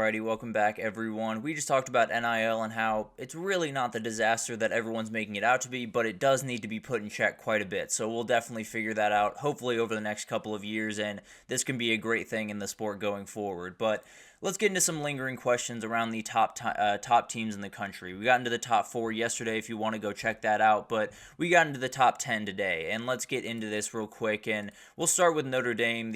Alrighty, welcome back everyone. We just talked about NIL and how it's really not the disaster that everyone's making it out to be, but it does need to be put in check quite a bit. So we'll definitely figure that out, hopefully over the next couple of years, and this can be a great thing in the sport going forward. But let's get into some lingering questions around the top teams in the country. We got into the top 4 yesterday if you want to go check that out, but we got into the top 10 today. And let's get into this real quick, and we'll start with Notre Dame,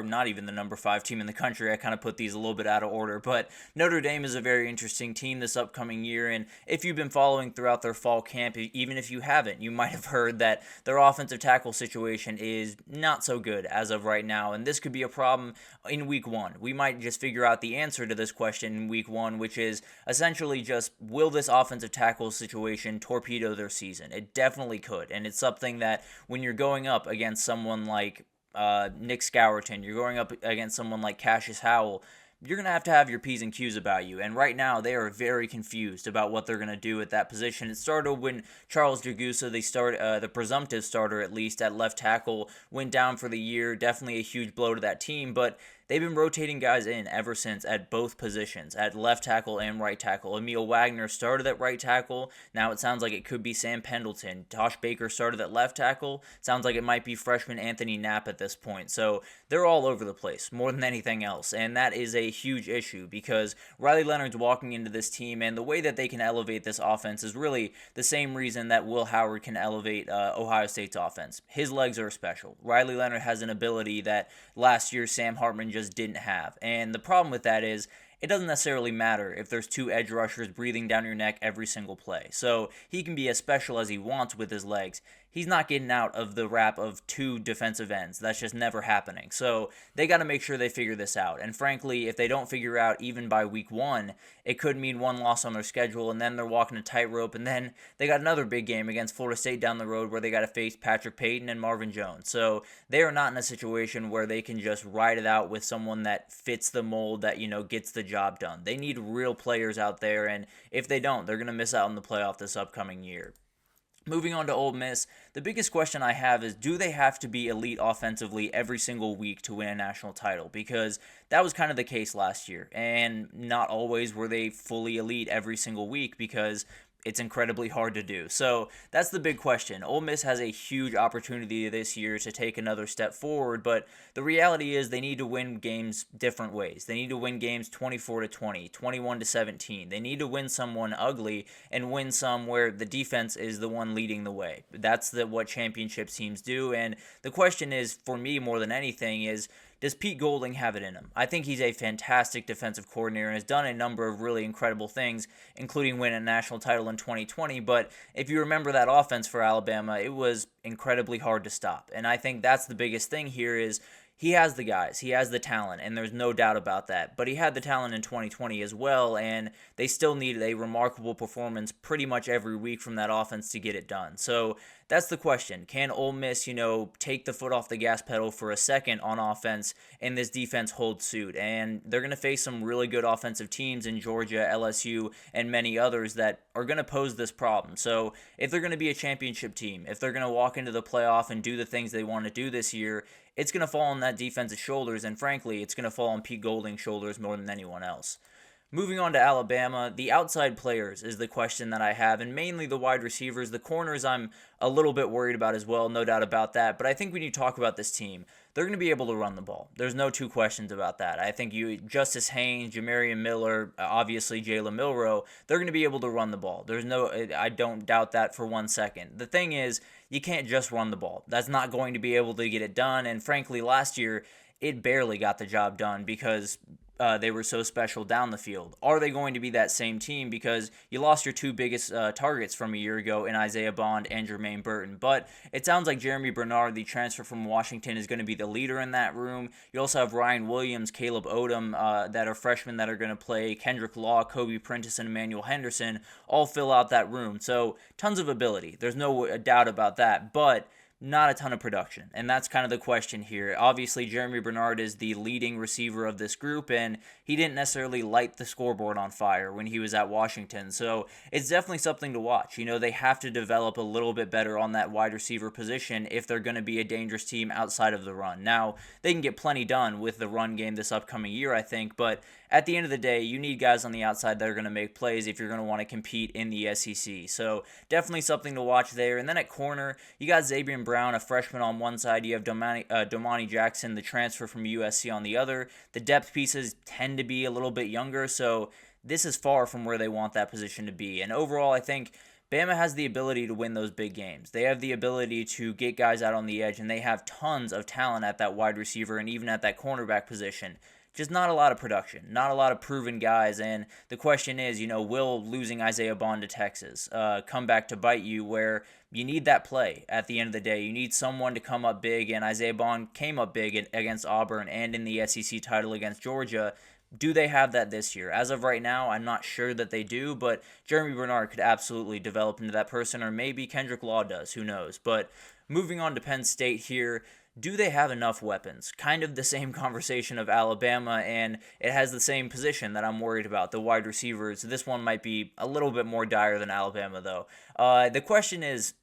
not even the number 5 team in the country. I kind of put these a little bit out of order, but Notre Dame is a very interesting team this upcoming year, and if you've been following throughout their fall camp, even if you haven't, you might have heard that their offensive tackle situation is not so good as of right now, and this could be a problem in week 1. We might just figure out the answer to this question in week 1, which is essentially just, will this offensive tackle situation torpedo their season? It definitely could, and it's something that when you're going up against someone like Nick Scourton, you're going up against someone like Cassius Howell, you're going to have your P's and Q's about you. And right now, they are very confused about what they're going to do at that position. It started when Charles Jagusa, the presumptive starter at least, at left tackle, went down for the year. Definitely a huge blow to that team, but they've been rotating guys in ever since at both positions, at left tackle and right tackle. Emil Wagner started at right tackle. Now it sounds like it could be Sam Pendleton. Tosh Baker started at left tackle. Sounds like it might be freshman Anthony Knapp at this point. So they're all over the place, more than anything else. And that is a huge issue because Riley Leonard's walking into this team, and the way that they can elevate this offense is really the same reason that Will Howard can elevate Ohio State's offense. His legs are special. Riley Leonard has an ability that last year Sam Hartman just didn't have. And the problem with that is it doesn't necessarily matter if there's 2 edge rushers breathing down your neck every single play. So he can be as special as he wants with his legs. He's not getting out of the rap of 2 defensive ends. That's just never happening. So they got to make sure they figure this out. And frankly, if they don't figure out even by week 1, it could mean 1 loss on their schedule, and then they're walking a tightrope, and then they got another big game against Florida State down the road where they got to face Patrick Payton and Marvin Jones. So they are not in a situation where they can just ride it out with someone that fits the mold that, gets the job done. They need real players out there, and if they don't, they're going to miss out on the playoff this upcoming year. Moving on to Ole Miss, the biggest question I have is, do they have to be elite offensively every single week to win a national title? Because that was kind of the case last year, and not always were they fully elite every single week because it's incredibly hard to do. So that's the big question. Ole Miss has a huge opportunity this year to take another step forward, but the reality is they need to win games different ways. They need to win games 24-20, 21-17. They need to win some one ugly and win some where the defense is the one leading the way. That's what championship teams do, and the question is, for me more than anything, is does Pete Golding have it in him? I think he's a fantastic defensive coordinator and has done a number of really incredible things, including win a national title in 2020. But if you remember that offense for Alabama, it was incredibly hard to stop. And I think that's the biggest thing here is he has the guys, he has the talent, and there's no doubt about that. But he had the talent in 2020 as well, and they still needed a remarkable performance pretty much every week from that offense to get it done. So that's the question. Can Ole Miss, take the foot off the gas pedal for a second on offense and this defense hold suit? And they're going to face some really good offensive teams in Georgia, LSU, and many others that are going to pose this problem. So if they're going to be a championship team, if they're going to walk into the playoff and do the things they want to do this year, it's going to fall on that defense's shoulders, and frankly, it's going to fall on Pete Golding's shoulders more than anyone else. Moving on to Alabama, the outside players is the question that I have, and mainly the wide receivers. The corners I'm a little bit worried about as well, no doubt about that, but I think when you talk about this team, they're going to be able to run the ball. There's no 2 questions about that. I think Justice Haynes, Jamarian Miller, obviously Jalen Milroe, they're going to be able to run the ball. I don't doubt that for 1 second. The thing is, you can't just run the ball. That's not going to be able to get it done, and frankly, last year, it barely got the job done because they were so special down the field. Are they going to be that same team? Because you lost your 2 biggest targets from a year ago in Isaiah Bond and Jermaine Burton. But it sounds like Jeremy Bernard, the transfer from Washington, is going to be the leader in that room. You also have Ryan Williams, Caleb Odom, that are freshmen that are going to play. Kendrick Law, Kobe Prentice, and Emmanuel Henderson all fill out that room. So tons of ability. There's no doubt about that. But not a ton of production. And that's kind of the question here. Obviously, Jeremy Bernard is the leading receiver of this group, and he didn't necessarily light the scoreboard on fire when he was at Washington. So it's definitely something to watch. They have to develop a little bit better on that wide receiver position if they're going to be a dangerous team outside of the run. Now, they can get plenty done with the run game this upcoming year, I think, but at the end of the day, you need guys on the outside that are going to make plays if you're going to want to compete in the SEC. So definitely something to watch there. And then at corner, you got Zabian Brown, a freshman on one side. You have Domani Jackson, the transfer from USC on the other. The depth pieces tend to be a little bit younger, so this is far from where they want that position to be. And overall, I think Bama has the ability to win those big games. They have the ability to get guys out on the edge, and they have tons of talent at that wide receiver and even at that cornerback position. Just not a lot of production, not a lot of proven guys, and the question is, will losing Isaiah Bond to Texas come back to bite you, where you need that play at the end of the day. You need someone to come up big, and Isaiah Bond came up big against Auburn and in the SEC title against Georgia. Do they have that this year? As of right now, I'm not sure that they do, but Jeremy Bernard could absolutely develop into that person, or maybe Kendrick Law does, who knows. But moving on to Penn State here, do they have enough weapons? Kind of the same conversation of Alabama, and it has the same position that I'm worried about, the wide receivers. This one might be a little bit more dire than Alabama, though. The question is,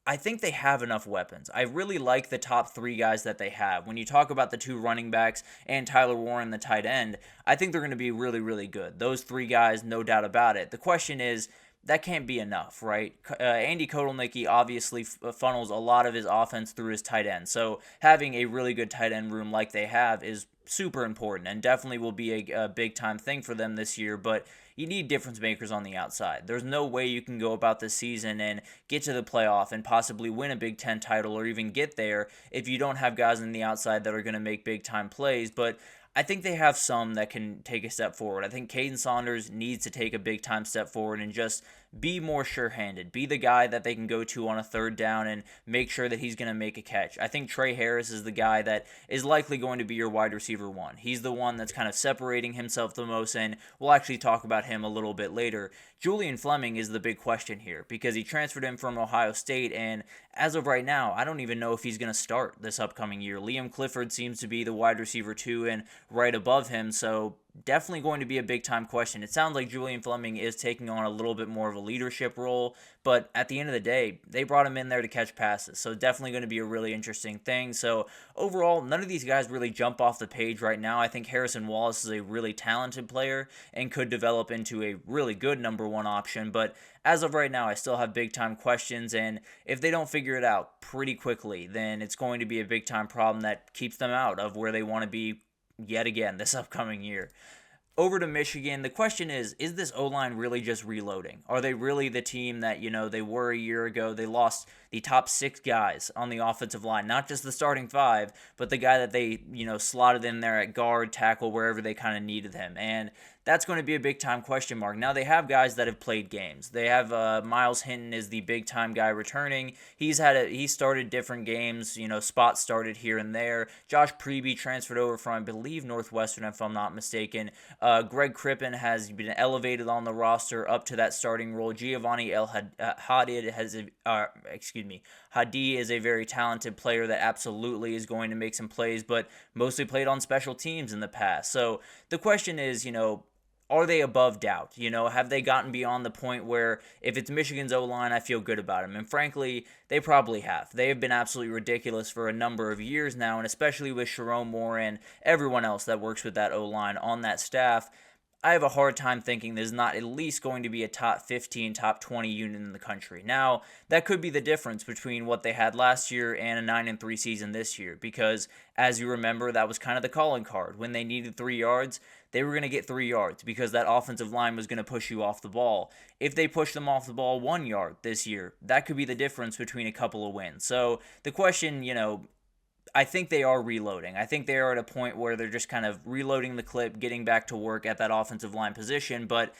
I think they have enough weapons. I really like the top three guys that they have. When you talk about the two running backs and Tyler Warren, the tight end, I think they're going to be really, really good. Those three guys, no doubt about it. The question is, that can't be enough, right? Andy Kotelnicki obviously funnels a lot of his offense through his tight end. So having a really good tight end room like they have is super important and definitely will be a big-time thing for them this year. But you need difference makers on the outside. There's no way you can go about this season and get to the playoff and possibly win a Big Ten title or even get there if you don't have guys on the outside that are going to make big-time plays. But I think they have some that can take a step forward. I think Caden Saunders needs to take a big-time step forward and just be more sure-handed. Be the guy that they can go to on a third down and make sure that he's going to make a catch. I think Trey Harris is the guy that is likely going to be your wide receiver one. He's the one that's kind of separating himself the most, and we'll actually talk about him a little bit later. Julian Fleming is the big question here because he transferred in from Ohio State, and as of right now, I don't even know if he's going to start this upcoming year. Liam Clifford seems to be the wide receiver 2 and right above him, so definitely going to be a big-time question. It sounds like Julian Fleming is taking on a little bit more of a leadership role, but at the end of the day, they brought him in there to catch passes, so definitely going to be a really interesting thing. So overall, none of these guys really jump off the page right now. I think Harrison Wallace is a really talented player and could develop into a really good number one option, but as of right now, I still have big-time questions, and if they don't figure it out pretty quickly, then it's going to be a big-time problem that keeps them out of where they want to be yet again this upcoming year. Over to Michigan, the question is this O-line really just reloading? Are they really the team that, they were a year ago? They lost the top 6 guys on the offensive line, not just the starting 5, but the guy that they, slotted in there at guard, tackle, wherever they kind of needed him. And that's going to be a big-time question mark. Now, they have guys that have played games. They have Miles Hinton is the big-time guy returning. He started different games, spots started here and there. Josh Preby transferred over from, I believe, Northwestern, if I'm not mistaken. Greg Crippen has been elevated on the roster up to that starting role. Giovanni Hadi is a very talented player that absolutely is going to make some plays, but mostly played on special teams in the past. So the question is, are they above doubt? Have they gotten beyond the point where if it's Michigan's O-line, I feel good about them? And frankly, they probably have. They have been absolutely ridiculous for a number of years now, and especially with Sharon Moore and everyone else that works with that O-line on that staff, I have a hard time thinking there's not at least going to be a top 15, top 20 unit in the country. Now, that could be the difference between what they had last year and a 9-3 season this year, because as you remember, that was kind of the calling card. When they needed 3 yards, they were going to get 3 yards because that offensive line was going to push you off the ball. If they push them off the ball 1 yard this year, that could be the difference between a couple of wins. So the question, I think they are reloading. I think they are at a point where they're just kind of reloading the clip, getting back to work at that offensive line position. But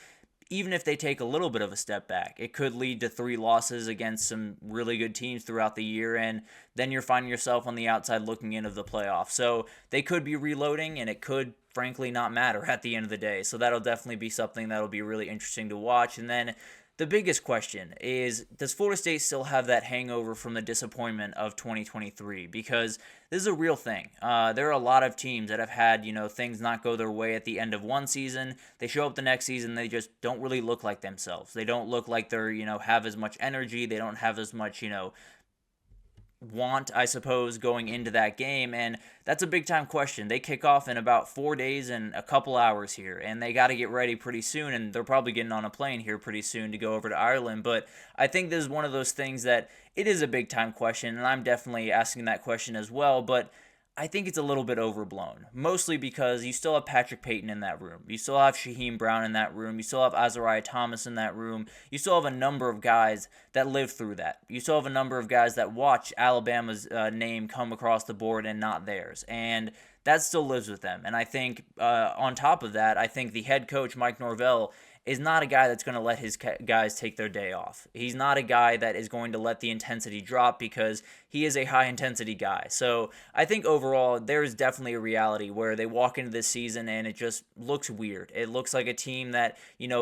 even if they take a little bit of a step back, it could lead to 3 losses against some really good teams throughout the year, and then you're finding yourself on the outside looking in of the playoffs. So they could be reloading, and it could, frankly, not matter at the end of the day. So that'll definitely be something that'll be really interesting to watch. And then the biggest question is, does Florida State still have that hangover from the disappointment of 2023? Because this is a real thing. There are a lot of teams that have had, things not go their way at the end of one season. They show up the next season, they just don't really look like themselves. They don't look like they're, have as much energy. They don't have as much, want, I suppose, going into that game, and that's a big time question. They kick off in about 4 days and a couple hours here, and they got to get ready pretty soon, and they're probably getting on a plane here pretty soon to go over to Ireland. But I think this is one of those things that it is a big time question, and I'm definitely asking that question as well, but I think it's a little bit overblown, mostly because you still have Patrick Payton in that room. You still have Shaheem Brown in that room. You still have Azariah Thomas in that room. You still have a number of guys that lived through that. You still have a number of guys that watch Alabama's name come across the board and not theirs. And that still lives with them. And I think on top of that, I think the head coach, Mike Norvell, is not a guy that's going to let his guys take their day off. He's not a guy that is going to let the intensity drop because he is a high-intensity guy. So I think overall there is definitely a reality where they walk into this season and it just looks weird. It looks like a team that,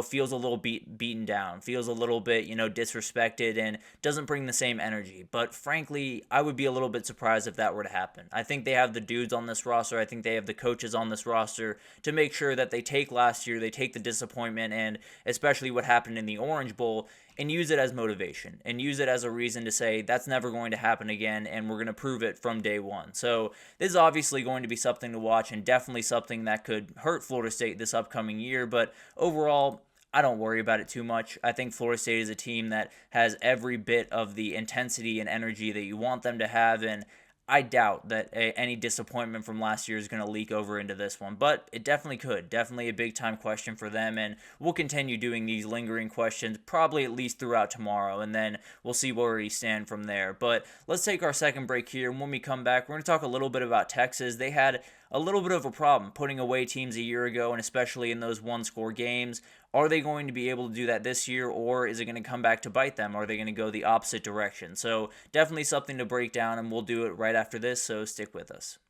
feels a little beaten down, feels a little bit, disrespected, and doesn't bring the same energy. But frankly, I would be a little bit surprised if that were to happen. I think they have the dudes on this roster. I think they have the coaches on this roster to make sure that they take last year, they take the disappointment, and especially what happened in the Orange Bowl, and use it as motivation and use it as a reason to say that's never going to happen again, and we're going to prove it from day one. So this is obviously going to be something to watch and definitely something that could hurt Florida State this upcoming year, but overall, I don't worry about it too much. I think Florida State is a team that has every bit of the intensity and energy that you want them to have, and I doubt that any disappointment from last year is going to leak over into this one, but it definitely could. Definitely a big-time question for them, and we'll continue doing these lingering questions probably at least throughout tomorrow, and then we'll see where we stand from there. But let's take our second break here, and when we come back, we're going to talk a little bit about Texas. They had a little bit of a problem putting away teams a year ago, and especially in those one-score games. Are they going to be able to do that this year, or is it going to come back to bite them? Are they going to go the opposite direction? So definitely something to break down, and we'll do it right after this, so stick with us.